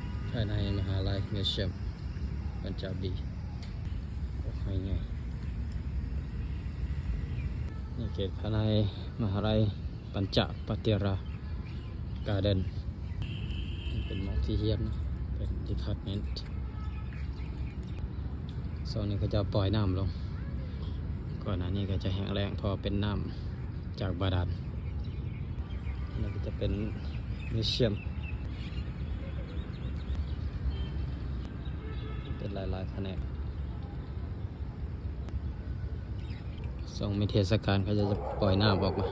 ตภายในมหาลัยมิวเซียมปัญจาบีโอ้ยไงนี่เขตภายในมหาลัยปัญจปฏิราการ์เดนเป็นหมอกที่เฮียนนะเป็นดีพาร์ตเมนต์โซนนี้ก็จะปล่อยน้ำลงก่อนหน้านี้ก็จะแห้งแล้งพอเป็นน้ำจากบาดาลนี่ก็จะเป็นมิวเซียมเป็นหลายๆแผนกส่งมีเทศกาลเขาจะปล่อยน้ำออกมา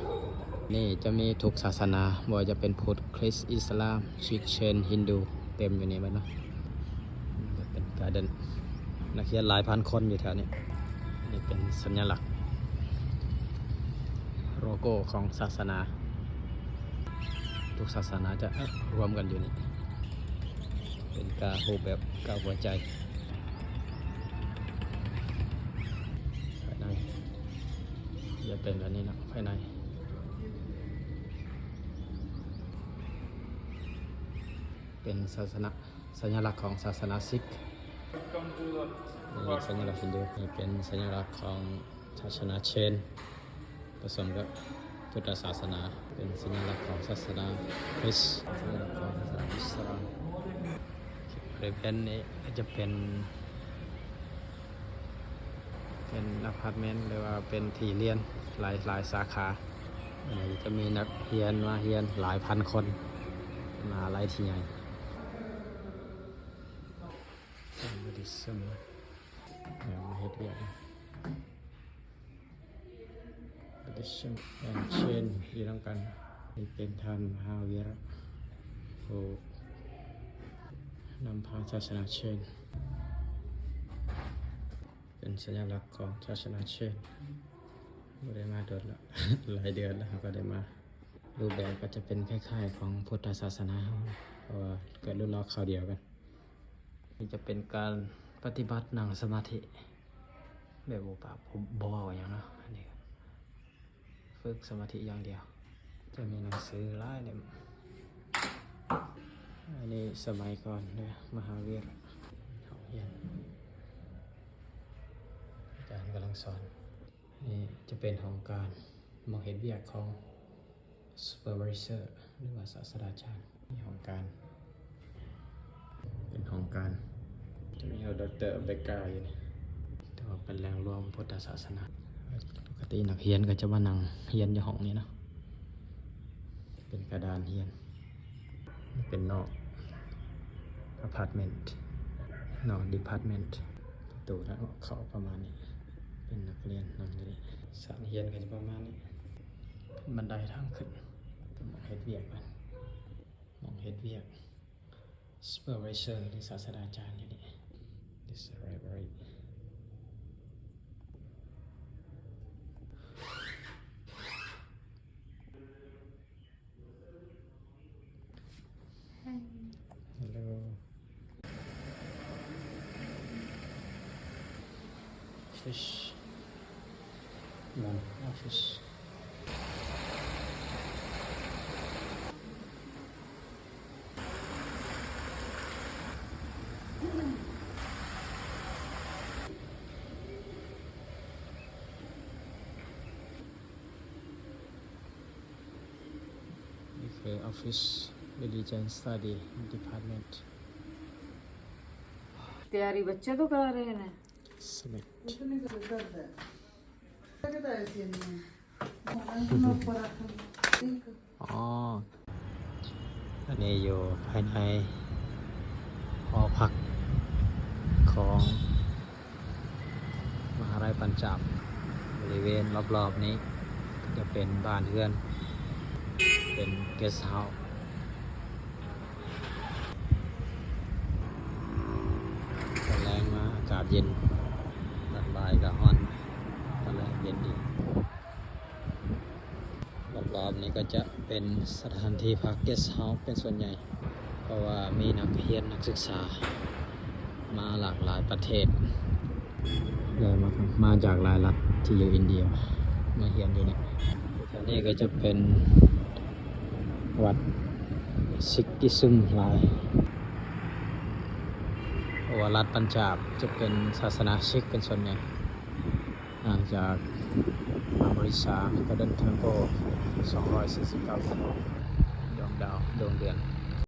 นี่จะมีทุกศาสนาบ่ว่าจะเป็นพุทธคริสต์อิสลามชิคเชนฮินดูเต็มอยู่นี่มันเนาะเป็นการ์เดนนักเรียนหลายพันคนอยู่แถวนี้นี่เป็นสัญลักษณ์โลโก้ของศาสนาทุกศาสนาจะรวมกันอยู่นี่เป็นกาหูแบบกาหัวใจภายในจะเป็นแบบนี้นะภายในเป็นสัญลักษณ์ของศาสนาซิกนี่สัญลักษณ์ฮินดูนี่เป็นสัญลักษณ์ของศาสนาเชนผสมกับพุทธศาสนาเป็นสัญลักษณ์ของศาสนาคริสต์สัญลักษณ์ของศาสนาอิสลามบริเวณนี้จะเป็นอพาร์ตเมนต์หรือว่าเป็นที่เรียนหลายสาขาจะมีนักเรียนมาเรียนหลายพันคนมาหลายที่ใหญ่บริษัทมาเฮ็ดเวียกบริษัทแอนเชนอยู่ร่วมกันนี่เป็นท่านมหาวีระผู้นำพาศาสนาเชนเป็นสัญลักษณ์ของศาสนาเชนไม่ได้มาโดนแล้ว หลายเดือนแล้วก็ได้มารูปแบบก็จะเป็นคล้ายๆของพุทธศาสนาเพราะว่าเกิดรุ่นรอข่าวเดียวกันนี่จะเป็นการปฏิบัตินั่งสมาธิแบบบ่ปากบ่อย่างเนาะอันนี้ฝึกสมาธิอย่างเดียวจะมีหนังสือหลายเล่มอันนี้สมัยก่อนเนี่ยมหาวิทยาลัยเรียนอาจารย์กำลังสอนนี่จะเป็นห้องการมองเห็นเบียกของsupervisor หรือว่าศาสตราจารย์นี่ห้องการเป็นห้องการจะมีดร.เบเกอร์อยู่นี่แต่ว่าเป็นแหล่งรวมพุทธศาสนาปกตินักเรียนก็จะมานั่งเรียนอยู่ห้องนี้เนาะเป็นกระดานเรียนเป็นนอกอพาร์ตเมนต์นอกดีพาร์ตเมนต์ประตูทางออกเข้าประมาณนี้เป็นนักเรียนนั่งอยู่นี่สารเรียนก็จะประมาณนี้เป็นบันไดทางขึ้นมองเฮ็ดเวียกมันมองเฮ็ดเวียกsupervisor หรือศาสตราจารย์อยู่นี่ This library Hello Fish One office Office Religion Study Department तैयारी बच्चे तो करा रहे हैं Summitอ๋ออันนี้อยู่ภายในหอพักของมหาลัยปัญจาบบริเวณรอบๆนี้ก็จะเป็นบ้านเรือนเป็นเกสต์เฮาส์ตอนแรงมาอากาศเย็นตอนบ่ายก็ร้อนตอนแรงเย็นดีรอบๆนี้ก็จะเป็นสถานที่พักเกสต์เฮาส์เป็นส่วนใหญ่เพราะว่ามีนักเรียนนักศึกษามาหลากหลายประเทศเลยมาจากหลายรัฐที่อยู่อินเดียมาเรียนอยู่นี่อันนี้ก็จะเป็นวัดซิกกิซึมลาย ราะว่ารัฐปัญจาบจะเป็นศาสนาซิกเป็นส่วนใหญ่ห่างจากอเมริกาก็เดินทางโก249กิโลดวงดาวดวงเดือน